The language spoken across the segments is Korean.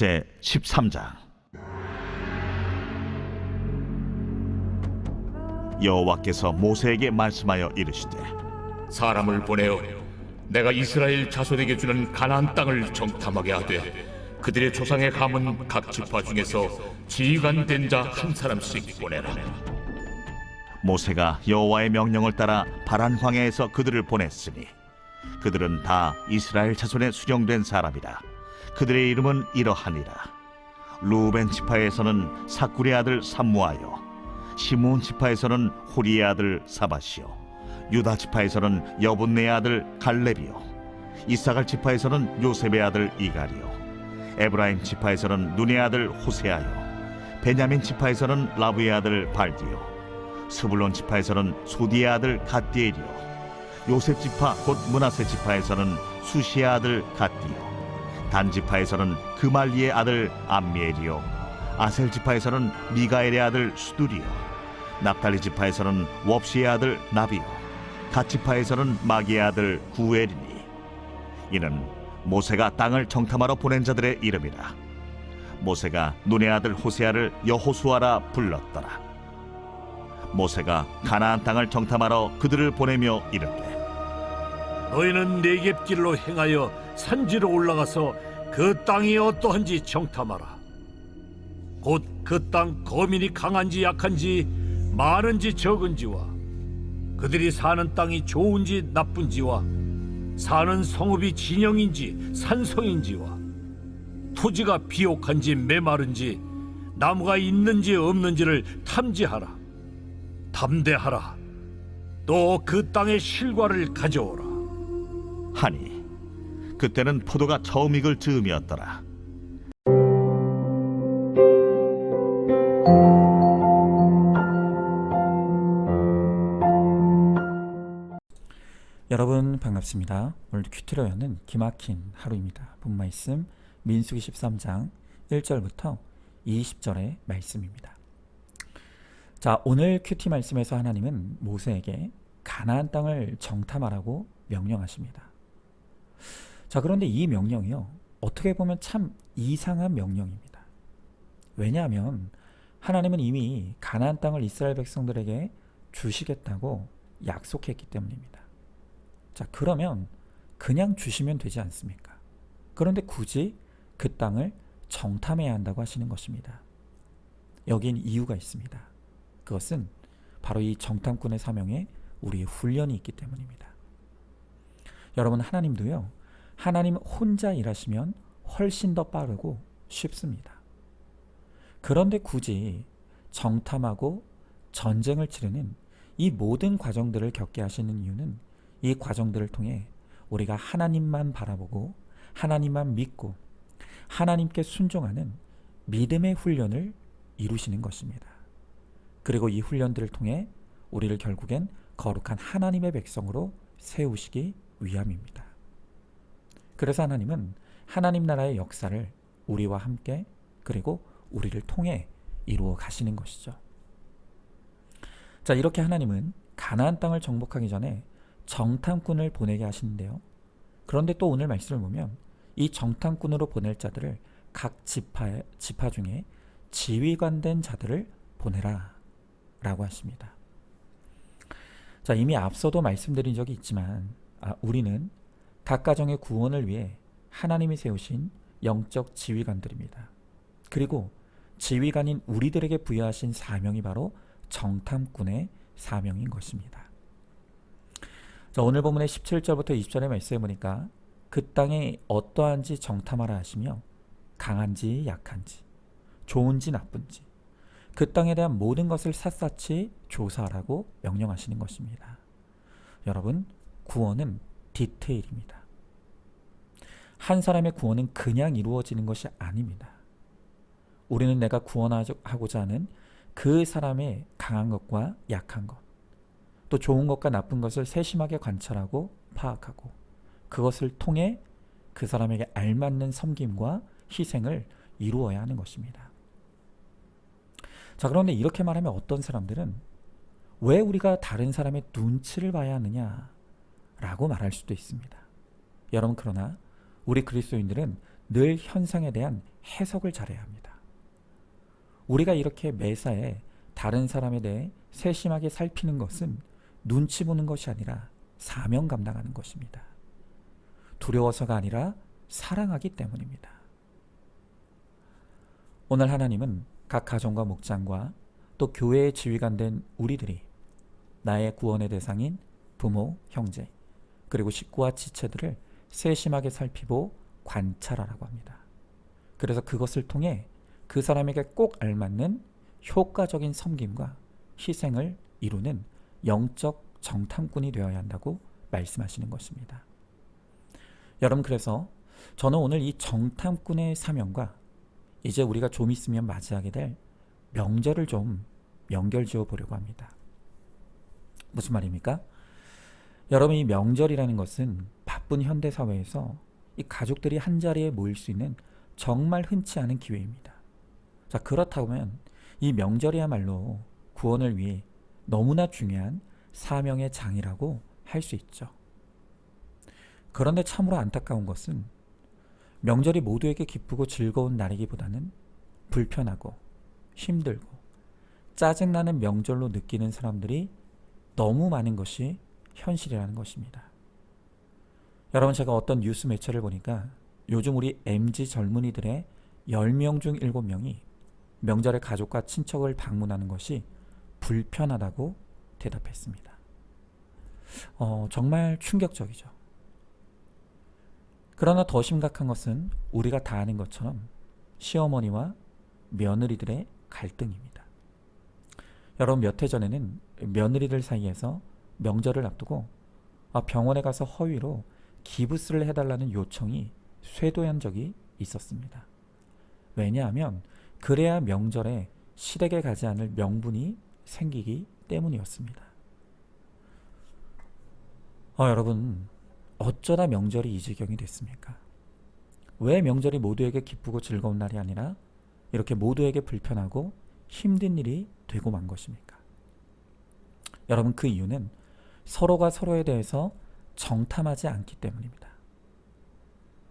제 13장. 여호와께서 모세에게 말씀하여 이르시되, 사람을 보내어 내가 이스라엘 자손에게 주는 가나안 땅을 정탐하게 하되 그들의 조상의 가문 각 지파 중에서 지휘관 된 자 한 사람씩 보내라. 모세가 여호와의 명령을 따라 바란 광야에서 그들을 보냈으니 그들은 다 이스라엘 자손에 수령된 사람이라. 그들의 이름은 이러하니라. 루벤 지파에서는 사쿠리의 아들 삼무하여, 시므온 지파에서는 호리의 아들 사밧이요, 유다 지파에서는 여분네의 아들 갈렙이요, 이사갈 지파에서는 요셉의 아들 이갈이요, 에브라임 지파에서는 눈의 아들 호세아요, 베냐민 지파에서는 라브의 아들 발디요, 스불론 지파에서는 소디의 아들 갓디엘이요, 요셉 지파 곧 므낫세 지파에서는 수시의 아들 갓디요, 단 지파에서는 그말리의 아들 암미엘이요, 아셀 지파에서는 미가엘의 아들 수두리요, 납달리 지파에서는 웁시의 아들 나비요, 갓 지파에서는 마기의 아들 구엘이니 이는 모세가 땅을 정탐하러 보낸 자들의 이름이라. 모세가 눈의 아들 호세아를 여호수아라 불렀더라. 모세가 가나안 땅을 정탐하러 그들을 보내며 이르되, 너희는 네겝길로 행하여 산지로 올라가서 그 땅이 어떠한지 정탐하라. 곧 그 땅 거민이 강한지 약한지 많은지 적은지와 그들이 사는 땅이 좋은지 나쁜지와 사는 성읍이 진영인지 산성인지와 토지가 비옥한지 메마른지 나무가 있는지 없는지를 탐지하라. 담대하라. 또 그 땅의 실과를 가져오라. 하니 그때는 포도가 처음 익을 즈음이었더라. 여러분 반갑습니다. 오늘도 큐티로 여는 기막힌 하루입니다. 본 말씀 민수기 13장 1절부터 20절의 말씀입니다. 자, 오늘 큐티 말씀에서 하나님은 모세에게 가나안 땅을 정탐하라고 명령하십니다. 자, 그런데 이 명령이요, 어떻게 보면 참 이상한 명령입니다. 왜냐하면 하나님은 이미 가나안 땅을 이스라엘 백성들에게 주시겠다고 약속했기 때문입니다. 자, 그러면 그냥 주시면 되지 않습니까? 그런데 굳이 그 땅을 정탐해야 한다고 하시는 것입니다. 여긴 이유가 있습니다. 그것은 바로 이 정탐꾼의 사명에 우리의 훈련이 있기 때문입니다. 여러분, 하나님도요, 하나님 혼자 일하시면 훨씬 더 빠르고 쉽습니다. 그런데 굳이 정탐하고 전쟁을 치르는 이 모든 과정들을 겪게 하시는 이유는 이 과정들을 통해 우리가 하나님만 바라보고 하나님만 믿고 하나님께 순종하는 믿음의 훈련을 이루시는 것입니다. 그리고 이 훈련들을 통해 우리를 결국엔 거룩한 하나님의 백성으로 세우시기 위함입니다. 그래서 하나님은 하나님 나라의 역사를 우리와 함께 그리고 우리를 통해 이루어 가시는 것이죠. 자, 이렇게 하나님은 가나안 땅을 정복하기 전에 정탐꾼을 보내게 하시는데요. 그런데 또 오늘 말씀을 보면 이 정탐꾼으로 보낼 자들을 각 지파 중에 지휘관된 자들을 보내라 라고 하십니다. 자, 이미 앞서도 말씀드린 적이 있지만 우리는 각 가정의 구원을 위해 하나님이 세우신 영적 지휘관들입니다. 그리고 지휘관인 우리들에게 부여하신 사명이 바로 정탐꾼의 사명인 것입니다. 자, 오늘 본문의 17절부터 20절의 말씀에 보니까 그 땅이 어떠한지 정탐하라 하시며 강한지 약한지 좋은지 나쁜지 그 땅에 대한 모든 것을 샅샅이 조사하라고 명령하시는 것입니다. 여러분, 구원은 디테일입니다. 한 사람의 구원은 그냥 이루어지는 것이 아닙니다. 우리는 내가 구원하고자 하는 그 사람의 강한 것과 약한 것, 또 좋은 것과 나쁜 것을 세심하게 관찰하고 파악하고 그것을 통해 그 사람에게 알맞는 섬김과 희생을 이루어야 하는 것입니다. 자, 그런데 이렇게 말하면 어떤 사람들은 왜 우리가 다른 사람의 눈치를 봐야 하느냐 라고 말할 수도 있습니다. 여러분, 그러나 우리 그리스도인들은 늘 현상에 대한 해석을 잘해야 합니다. 우리가 이렇게 매사에 다른 사람에 대해 세심하게 살피는 것은 눈치 보는 것이 아니라 사명 감당하는 것입니다. 두려워서가 아니라 사랑하기 때문입니다. 오늘 하나님은 각 가정과 목장과 또 교회의 지휘관 된 우리들이 나의 구원의 대상인 부모, 형제, 그리고 식구와 지체들을 세심하게 살피고 관찰하라고 합니다. 그래서 그것을 통해 그 사람에게 꼭 알맞는 효과적인 섬김과 희생을 이루는 영적 정탐꾼이 되어야 한다고 말씀하시는 것입니다. 여러분, 그래서 저는 오늘 이 정탐꾼의 사명과 이제 우리가 좀 있으면 맞이하게 될 명절을 좀 연결지어 보려고 합니다. 무슨 말입니까? 여러분, 이 명절이라는 것은 바쁜 현대사회에서 이 가족들이 한자리에 모일 수 있는 정말 흔치 않은 기회입니다. 자, 그렇다면 이 명절이야말로 구원을 위해 너무나 중요한 사명의 장이라고 할 수 있죠. 그런데 참으로 안타까운 것은 명절이 모두에게 기쁘고 즐거운 날이기보다는 불편하고 힘들고 짜증나는 명절로 느끼는 사람들이 너무 많은 것이 현실이라는 것입니다. 여러분, 제가 어떤 뉴스 매체를 보니까 요즘 우리 MZ 젊은이들의 10명 중 7명이 명절에 가족과 친척을 방문하는 것이 불편하다고 대답했습니다. 정말 충격적이죠. 그러나 더 심각한 것은 우리가 다 아는 것처럼 시어머니와 며느리들의 갈등입니다. 여러분, 몇 해 전에는 며느리들 사이에서 명절을 앞두고 병원에 가서 허위로 기부스를 해달라는 요청이 쇄도한 적이 있었습니다. 왜냐하면 그래야 명절에 시댁에 가지 않을 명분이 생기기 때문이었습니다. 여러분, 어쩌다 명절이 이 지경이 됐습니까? 왜 명절이 모두에게 기쁘고 즐거운 날이 아니라 이렇게 모두에게 불편하고 힘든 일이 되고 만 것입니까? 여러분, 그 이유는 서로가 서로에 대해서 정탐하지 않기 때문입니다.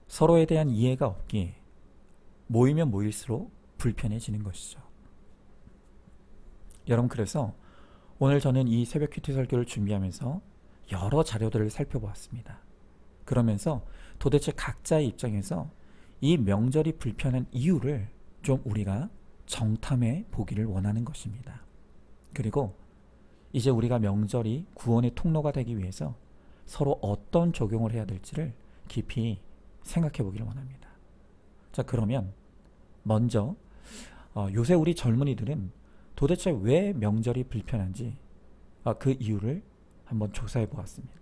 서로에 대한 이해가 없기에 모이면 모일수록 불편해지는 것이죠. 여러분, 그래서 오늘 저는 이 새벽 큐티 설교를 준비하면서 여러 자료들을 살펴보았습니다. 그러면서 도대체 각자의 입장에서 이 명절이 불편한 이유를 좀 우리가 정탐해 보기를 원하는 것입니다. 그리고 이제 우리가 명절이 구원의 통로가 되기 위해서 서로 어떤 적용을 해야 될지를 깊이 생각해 보기를 원합니다. 자, 그러면 먼저 요새 우리 젊은이들은 도대체 왜 명절이 불편한지 그 이유를 한번 조사해 보았습니다.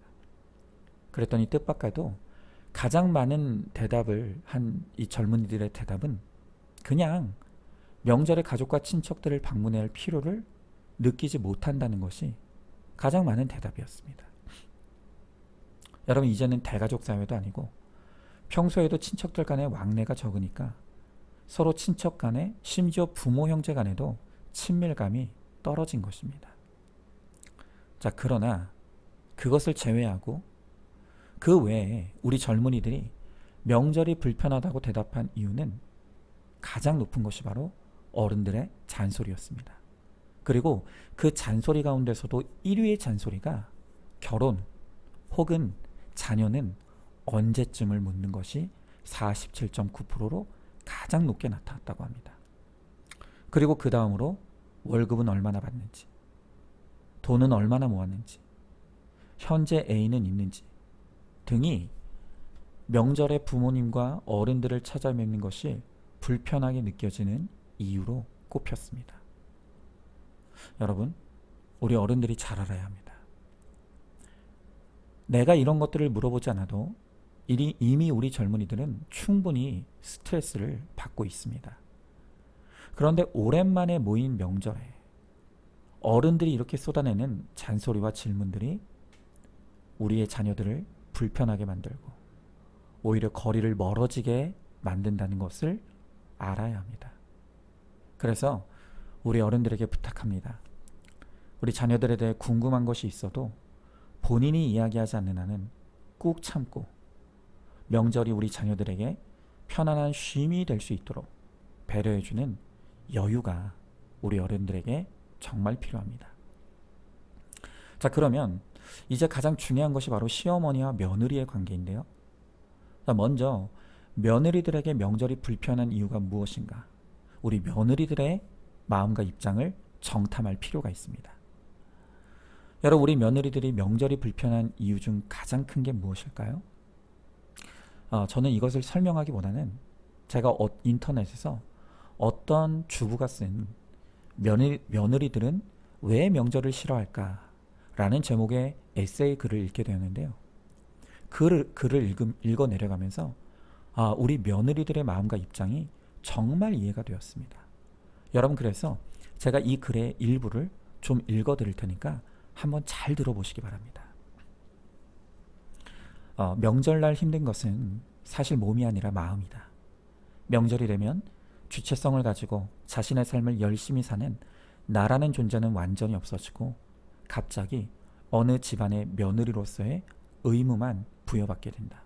그랬더니 뜻밖에도 가장 많은 대답을 한 이 젊은이들의 대답은 그냥 명절에 가족과 친척들을 방문해야 할 필요를 느끼지 못한다는 것이 가장 많은 대답이었습니다. 여러분, 이제는 대가족 사회도 아니고 평소에도 친척들 간의 왕래가 적으니까 서로 친척 간에, 심지어 부모 형제 간에도 친밀감이 떨어진 것입니다. 자, 그러나 그것을 제외하고 그 외에 우리 젊은이들이 명절이 불편하다고 대답한 이유는 가장 높은 것이 바로 어른들의 잔소리였습니다. 그리고 그 잔소리 가운데서도 1위의 잔소리가 결혼 혹은 자녀는 언제쯤을 묻는 것이 47.9%로 가장 높게 나타났다고 합니다. 그리고 그 다음으로 월급은 얼마나 받는지, 돈은 얼마나 모았는지, 현재 애인은 있는지 등이 명절에 부모님과 어른들을 찾아뵙는 것이 불편하게 느껴지는 이유로 꼽혔습니다. 여러분, 우리 어른들이 잘 알아야 합니다. 내가 이런 것들을 물어보지 않아도 이미 우리 젊은이들은 충분히 스트레스를 받고 있습니다. 그런데 오랜만에 모인 명절에 어른들이 이렇게 쏟아내는 잔소리와 질문들이 우리의 자녀들을 불편하게 만들고 오히려 거리를 멀어지게 만든다는 것을 알아야 합니다. 그래서 우리 어른들에게 부탁합니다. 우리 자녀들에 대해 궁금한 것이 있어도 본인이 이야기하지 않는 한은 꾹 참고 명절이 우리 자녀들에게 편안한 쉼이 될 수 있도록 배려해주는 여유가 우리 어른들에게 정말 필요합니다. 자, 그러면 이제 가장 중요한 것이 바로 시어머니와 며느리의 관계인데요. 자, 먼저 며느리들에게 명절이 불편한 이유가 무엇인가? 우리 며느리들의 마음과 입장을 정탐할 필요가 있습니다. 여러분, 우리 며느리들이 명절이 불편한 이유 중 가장 큰 게 무엇일까요? 저는 이것을 설명하기보다는 제가 인터넷에서 어떤 주부가 쓴 며느리들은 왜 명절을 싫어할까? 라는 제목의 에세이 글을 읽게 되었는데요. 글을 읽어 내려가면서 우리 며느리들의 마음과 입장이 정말 이해가 되었습니다. 여러분, 그래서 제가 이 글의 일부를 좀 읽어 드릴 테니까 한번 잘 들어보시기 바랍니다. 명절날 힘든 것은 사실 몸이 아니라 마음이다. 명절이 되면 주체성을 가지고 자신의 삶을 열심히 사는 나라는 존재는 완전히 없어지고 갑자기 어느 집안의 며느리로서의 의무만 부여받게 된다.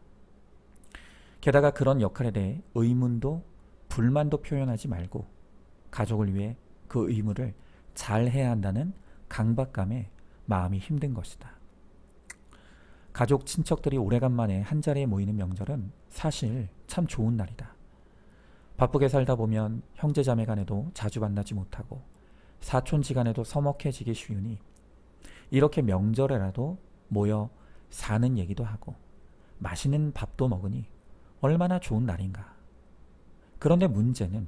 게다가 그런 역할에 대해 의문도 불만도 표현하지 말고 가족을 위해 그 의무를 잘 해야 한다는 강박감에 마음이 힘든 것이다. 가족 친척들이 오래간만에 한자리에 모이는 명절은 사실 참 좋은 날이다. 바쁘게 살다 보면 형제자매 간에도 자주 만나지 못하고 사촌지간에도 서먹해지기 쉬우니 이렇게 명절에라도 모여 사는 얘기도 하고 맛있는 밥도 먹으니 얼마나 좋은 날인가. 그런데 문제는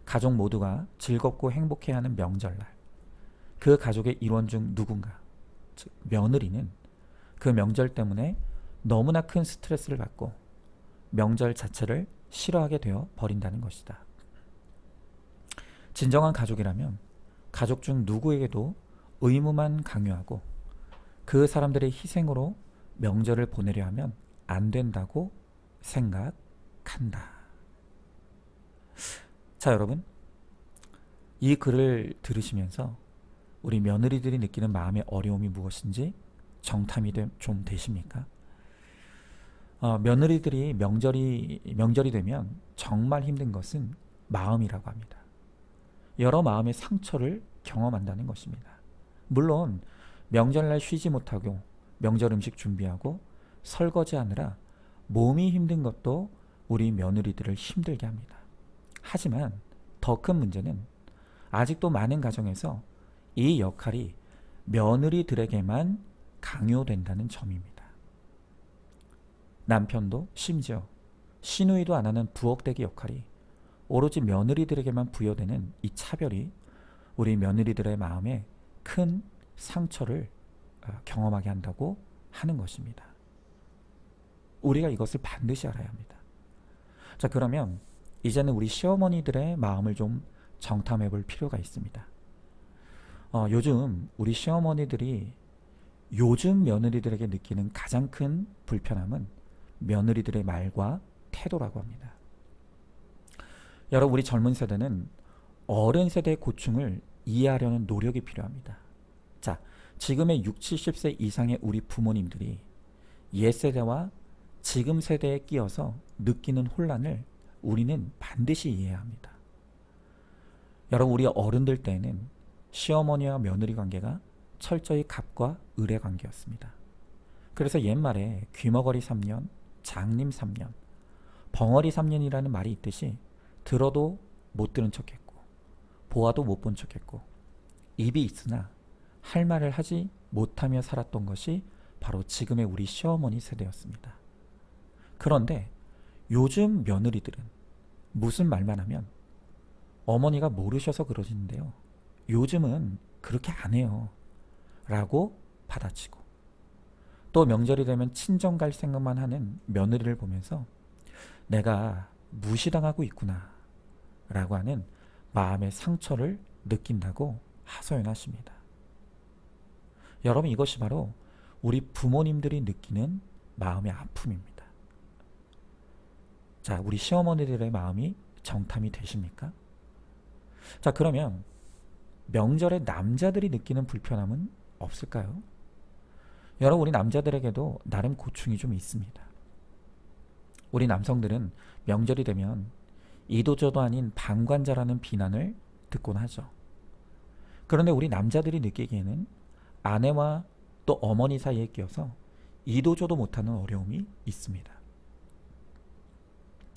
가족 모두가 즐겁고 행복해하는 명절날, 그 가족의 일원 중 누군가, 즉 며느리는 그 명절 때문에 너무나 큰 스트레스를 받고 명절 자체를 싫어하게 되어 버린다는 것이다. 진정한 가족이라면 가족 중 누구에게도 의무만 강요하고 그 사람들의 희생으로 명절을 보내려 하면 안 된다고 생각한다. 자, 여러분, 이 글을 들으시면서 우리 며느리들이 느끼는 마음의 어려움이 무엇인지 정탐이 좀 되십니까? 며느리들이 명절이 되면 정말 힘든 것은 마음이라고 합니다. 여러 마음의 상처를 경험한다는 것입니다. 물론 명절날 쉬지 못하고 명절 음식 준비하고 설거지하느라 몸이 힘든 것도 우리 며느리들을 힘들게 합니다. 하지만 더 큰 문제는 아직도 많은 가정에서 이 역할이 며느리들에게만 강요된다는 점입니다. 남편도 심지어 시누이도 안 하는 부엌대기 역할이 오로지 며느리들에게만 부여되는 이 차별이 우리 며느리들의 마음에 큰 상처를 경험하게 한다고 하는 것입니다. 우리가 이것을 반드시 알아야 합니다. 자, 그러면 이제는 우리 시어머니들의 마음을 좀 정탐해 볼 필요가 있습니다. 요즘 우리 시어머니들이 요즘 며느리들에게 느끼는 가장 큰 불편함은 며느리들의 말과 태도라고 합니다. 여러분, 우리 젊은 세대는 어른 세대의 고충을 이해하려는 노력이 필요합니다. 자, 지금의 60, 70세 이상의 우리 부모님들이 옛 세대와 지금 세대에 끼어서 느끼는 혼란을 우리는 반드시 이해해야 합니다. 여러분, 우리 어른들 때에는 시어머니와 며느리 관계가 철저히 갑과 을의 관계였습니다. 그래서 옛말에 귀머거리 3년, 장님 3년, 벙어리 3년이라는 말이 있듯이 들어도 못 들은 척했고 보아도 못 본 척했고 입이 있으나 할 말을 하지 못하며 살았던 것이 바로 지금의 우리 시어머니 세대였습니다. 그런데 요즘 며느리들은 무슨 말만 하면 어머니가 모르셔서 그러시는데요, 요즘은 그렇게 안 해요 라고 받아치고, 또 명절이 되면 친정 갈 생각만 하는 며느리를 보면서 내가 무시당하고 있구나 라고 하는 마음의 상처를 느낀다고 하소연하십니다. 여러분, 이것이 바로 우리 부모님들이 느끼는 마음의 아픔입니다. 자, 우리 시어머니들의 마음이 정탐이 되십니까? 자, 그러면 명절에 남자들이 느끼는 불편함은 없을까요? 여러분, 우리 남자들에게도 나름 고충이 좀 있습니다. 우리 남성들은 명절이 되면 이도저도 아닌 방관자라는 비난을 듣곤 하죠. 그런데 우리 남자들이 느끼기에는 아내와 또 어머니 사이에 끼어서 이도저도 못하는 어려움이 있습니다.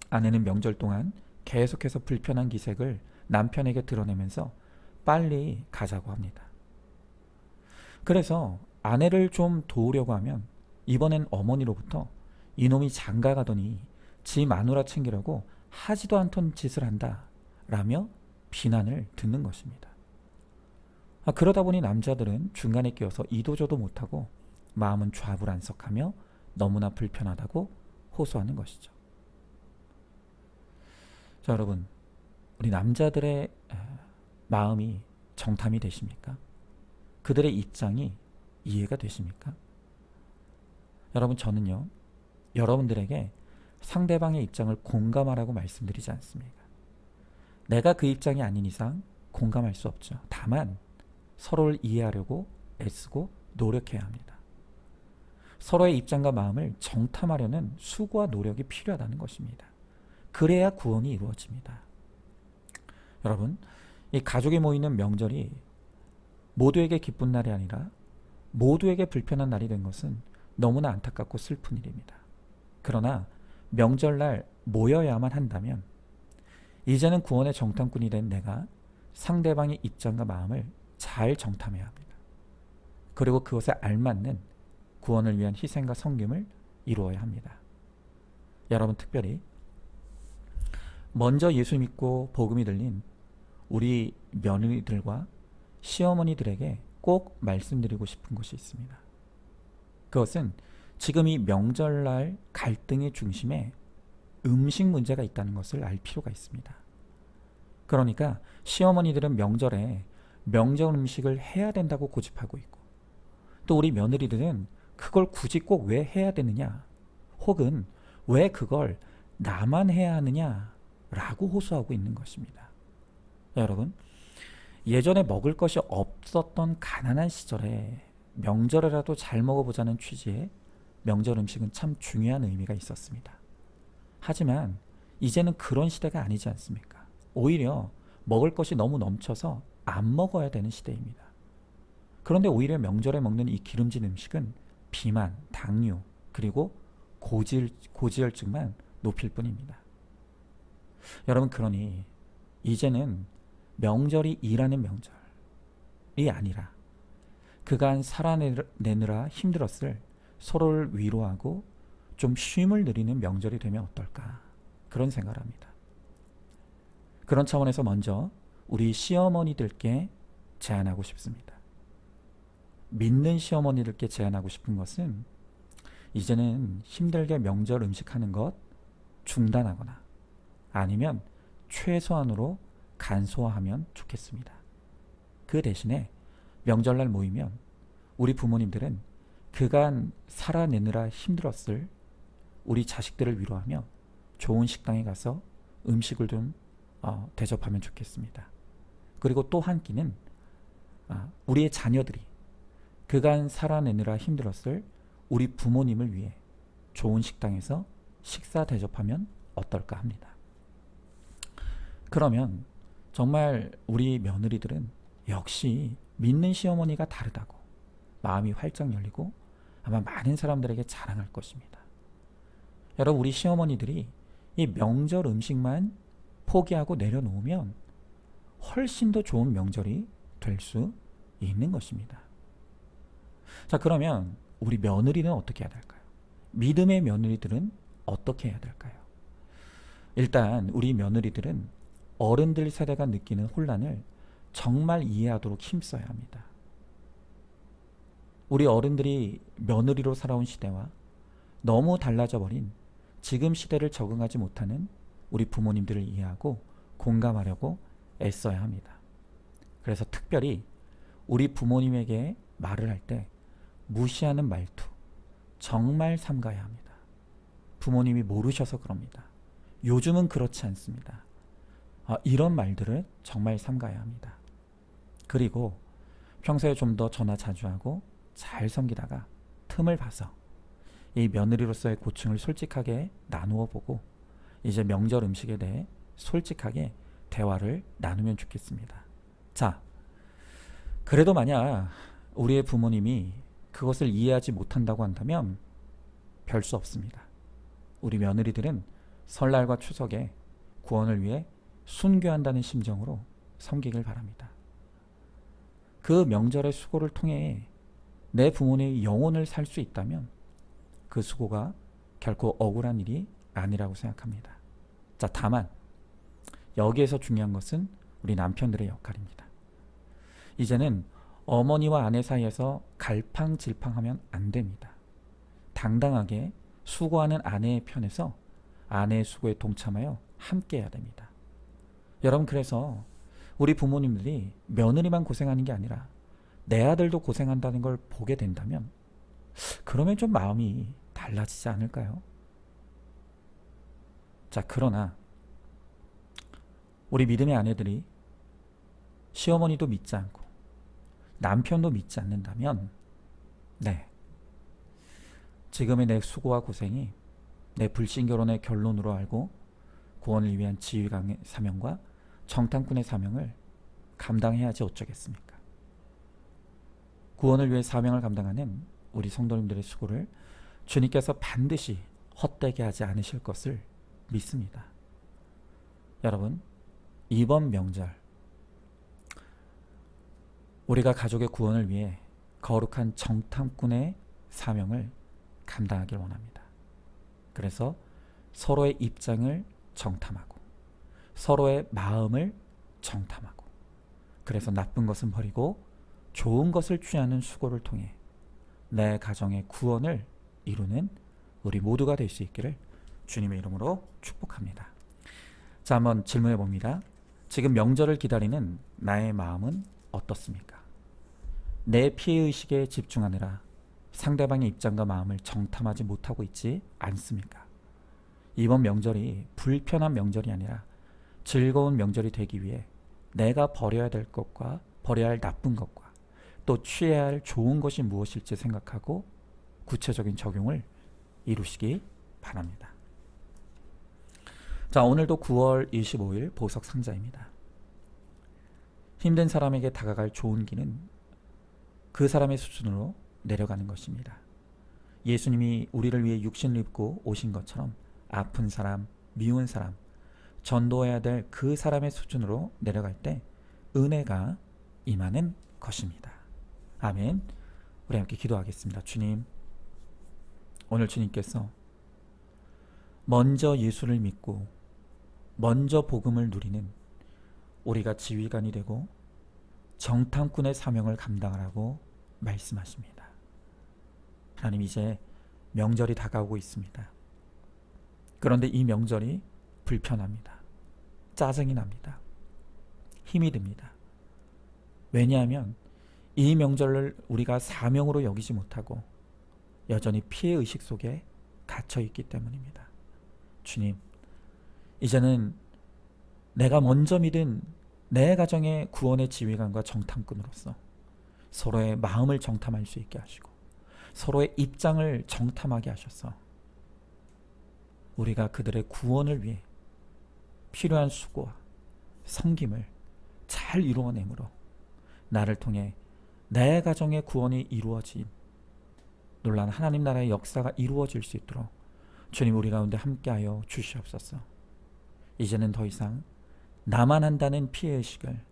아내는 명절 동안 계속해서 불편한 기색을 남편에게 드러내면서 빨리 가자고 합니다. 그래서 아내를 좀 도우려고 하면 이번엔 어머니로부터 이놈이 장가가더니 지 마누라 챙기려고 하지도 않던 짓을 한다 라며 비난을 듣는 것입니다. 그러다 보니 남자들은 중간에 끼어서 이도저도 못하고 마음은 좌불안석하며 너무나 불편하다고 호소하는 것이죠. 자, 여러분, 우리 남자들의 마음이 정탐이 되십니까? 그들의 입장이 이해가 되십니까? 여러분, 저는요, 여러분들에게 상대방의 입장을 공감하라고 말씀드리지 않습니다. 내가 그 입장이 아닌 이상 공감할 수 없죠. 다만 서로를 이해하려고 애쓰고 노력해야 합니다. 서로의 입장과 마음을 정탐하려는 수고와 노력이 필요하다는 것입니다. 그래야 구원이 이루어집니다. 여러분, 이 가족이 모이는 명절이 모두에게 기쁜 날이 아니라 모두에게 불편한 날이 된 것은 너무나 안타깝고 슬픈 일입니다. 그러나 명절날 모여야만 한다면 이제는 구원의 정탐꾼이 된 내가 상대방의 입장과 마음을 잘 정탐해야 합니다. 그리고 그것에 알맞는 구원을 위한 희생과 섬김을 이루어야 합니다. 여러분, 특별히 먼저 예수 믿고 복음이 들린 우리 며느리들과 시어머니들에게 꼭 말씀드리고 싶은 것이 있습니다. 그것은 지금 이 명절날 갈등의 중심에 음식 문제가 있다는 것을 알 필요가 있습니다. 그러니까 시어머니들은 명절에 명절 음식을 해야 된다고 고집하고 있고, 또 우리 며느리들은 그걸 굳이 꼭 왜 해야 되느냐, 혹은 왜 그걸 나만 해야 하느냐 라고 호소하고 있는 것입니다. 여러분, 예전에 먹을 것이 없었던 가난한 시절에 명절에라도 잘 먹어보자는 취지의 명절 음식은 참 중요한 의미가 있었습니다. 하지만 이제는 그런 시대가 아니지 않습니까? 오히려 먹을 것이 너무 넘쳐서 안 먹어야 되는 시대입니다. 그런데 오히려 명절에 먹는 이 기름진 음식은 비만, 당뇨, 그리고 고지혈증만 높일 뿐입니다. 여러분, 그러니 이제는 명절이 일하는 명절이 아니라 그간 살아내느라 힘들었을 서로를 위로하고 좀 쉼을 누리는 명절이 되면 어떨까, 그런 생각을 합니다. 그런 차원에서 먼저 우리 시어머니들께 제안하고 싶습니다. 믿는 시어머니들께 제안하고 싶은 것은 이제는 힘들게 명절 음식하는 것 중단하거나 아니면 최소한으로 간소화하면 좋겠습니다. 그 대신에 명절날 모이면 우리 부모님들은 그간 살아내느라 힘들었을 우리 자식들을 위로하며 좋은 식당에 가서 음식을 좀 대접하면 좋겠습니다. 그리고 또 한 끼는 우리의 자녀들이 그간 살아내느라 힘들었을 우리 부모님을 위해 좋은 식당에서 식사 대접하면 어떨까 합니다. 그러면 정말 우리 며느리들은 역시 믿는 시어머니가 다르다고 마음이 활짝 열리고 아마 많은 사람들에게 자랑할 것입니다. 여러분, 우리 시어머니들이 이 명절 음식만 포기하고 내려놓으면 훨씬 더 좋은 명절이 될 수 있는 것입니다. 자, 그러면 우리 며느리는 어떻게 해야 될까요? 믿음의 며느리들은 어떻게 해야 될까요? 일단 우리 며느리들은 어른들 세대가 느끼는 혼란을 정말 이해하도록 힘써야 합니다. 우리 어른들이 며느리로 살아온 시대와 너무 달라져 버린 지금 시대를 적응하지 못하는 우리 부모님들을 이해하고 공감하려고 애써야 합니다. 그래서 특별히 우리 부모님에게 말을 할 때 무시하는 말투 정말 삼가야 합니다. 부모님이 모르셔서 그럽니다. 요즘은 그렇지 않습니다. 이런 말들을 정말 삼가야 합니다. 그리고 평소에 좀 더 전화 자주 하고 잘 섬기다가 틈을 봐서 이 며느리로서의 고충을 솔직하게 나누어 보고 이제 명절 음식에 대해 솔직하게 대화를 나누면 좋겠습니다. 자, 그래도 만약 우리의 부모님이 그것을 이해하지 못한다고 한다면 별 수 없습니다. 우리 며느리들은 설날과 추석에 구원을 위해 순교한다는 심정으로 섬기길 바랍니다. 그 명절의 수고를 통해 내 부모님의 영혼을 살 수 있다면 그 수고가 결코 억울한 일이 아니라고 생각합니다. 자, 다만 여기에서 중요한 것은 우리 남편들의 역할입니다. 이제는 어머니와 아내 사이에서 갈팡질팡하면 안 됩니다. 당당하게 수고하는 아내의 편에서 아내의 수고에 동참하여 함께 해야 됩니다. 여러분, 그래서 우리 부모님들이 며느리만 고생하는 게 아니라 내 아들도 고생한다는 걸 보게 된다면 그러면 좀 마음이 달라지지 않을까요? 자, 그러나 우리 믿음의 아내들이 시어머니도 믿지 않고 남편도 믿지 않는다면 지금의 내 수고와 고생이 내 불신결혼의 결론으로 알고 구원을 위한 지휘관의 사명과 정탐꾼의 사명을 감당해야지 어쩌겠습니까? 구원을 위해 사명을 감당하는 우리 성도님들의 수고를 주님께서 반드시 헛되게 하지 않으실 것을 믿습니다. 여러분, 이번 명절 우리가 가족의 구원을 위해 거룩한 정탐꾼의 사명을 감당하길 원합니다. 그래서 서로의 입장을 정탐하고 서로의 마음을 정탐하고 그래서 나쁜 것은 버리고 좋은 것을 취하는 수고를 통해 내 가정의 구원을 이루는 우리 모두가 될 수 있기를 주님의 이름으로 축복합니다. 자, 한번 질문해 봅니다. 지금 명절을 기다리는 나의 마음은 어떻습니까? 내 피해의식에 집중하느라 상대방의 입장과 마음을 정탐하지 못하고 있지 않습니까? 이번 명절이 불편한 명절이 아니라 즐거운 명절이 되기 위해 내가 버려야 될 것과 버려야 할 나쁜 것과 또 취해야 할 좋은 것이 무엇일지 생각하고 구체적인 적용을 이루시기 바랍니다. 자, 오늘도 9월 25일 보석 상자입니다. 힘든 사람에게 다가갈 좋은 길은 그 사람의 수준으로 내려가는 것입니다. 예수님이 우리를 위해 육신을 입고 오신 것처럼 아픈 사람, 미운 사람, 전도해야 될 그 사람의 수준으로 내려갈 때 은혜가 임하는 것입니다. 아멘. 우리 함께 기도하겠습니다. 주님, 오늘 주님께서 먼저 예수를 믿고 먼저 복음을 누리는 우리가 지휘관이 되고 정탐꾼의 사명을 감당하라고 말씀하십니다. 하나님, 이제 명절이 다가오고 있습니다. 그런데 이 명절이 불편합니다. 짜증이 납니다. 힘이 듭니다. 왜냐하면 이 명절을 우리가 사명으로 여기지 못하고 여전히 피해의식 속에 갇혀 있기 때문입니다. 주님, 이제는 내가 먼저 믿은 내 가정의 구원의 지휘관과 정탐꾼으로서 서로의 마음을 정탐할 수 있게 하시고 서로의 입장을 정탐하게 하셔서 우리가 그들의 구원을 위해 필요한 수고와 섬김을 잘 이루어내므로 나를 통해 내 가정의 구원이 이루어진 놀라운 하나님 나라의 역사가 이루어질 수 있도록 주님, 우리 가운데 함께하여 주시옵소서. 이제는 더 이상 나만 한다는 피해의식을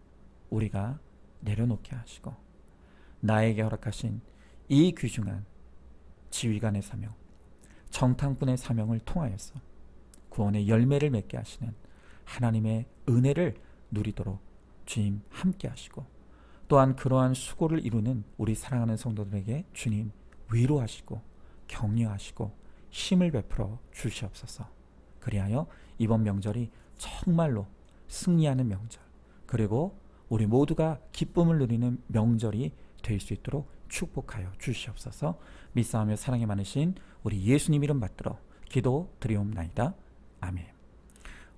우리가 내려놓게 하시고 나에게 허락하신 이 귀중한 지휘관의 사명, 정탐꾼의 사명을 통하여서 구원의 열매를 맺게 하시는 하나님의 은혜를 누리도록 주님 함께 하시고 또한 그러한 수고를 이루는 우리 사랑하는 성도들에게 주님 위로하시고 격려하시고 힘을 베풀어 주시옵소서. 그리하여 이번 명절이 정말로 승리하는 명절, 그리고 우리 모두가 기쁨을 누리는 명절이 될 수 있도록 축복하여 주시옵소서. 믿사하며 사랑이 많으신 우리 예수님 이름 받들어 기도 드리옵나이다. 아멘.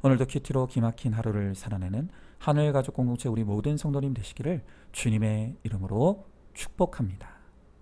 오늘도 큐티로 기막힌 하루를 살아내는 하늘가족 공동체 우리 모든 성도님 되시기를 주님의 이름으로 축복합니다.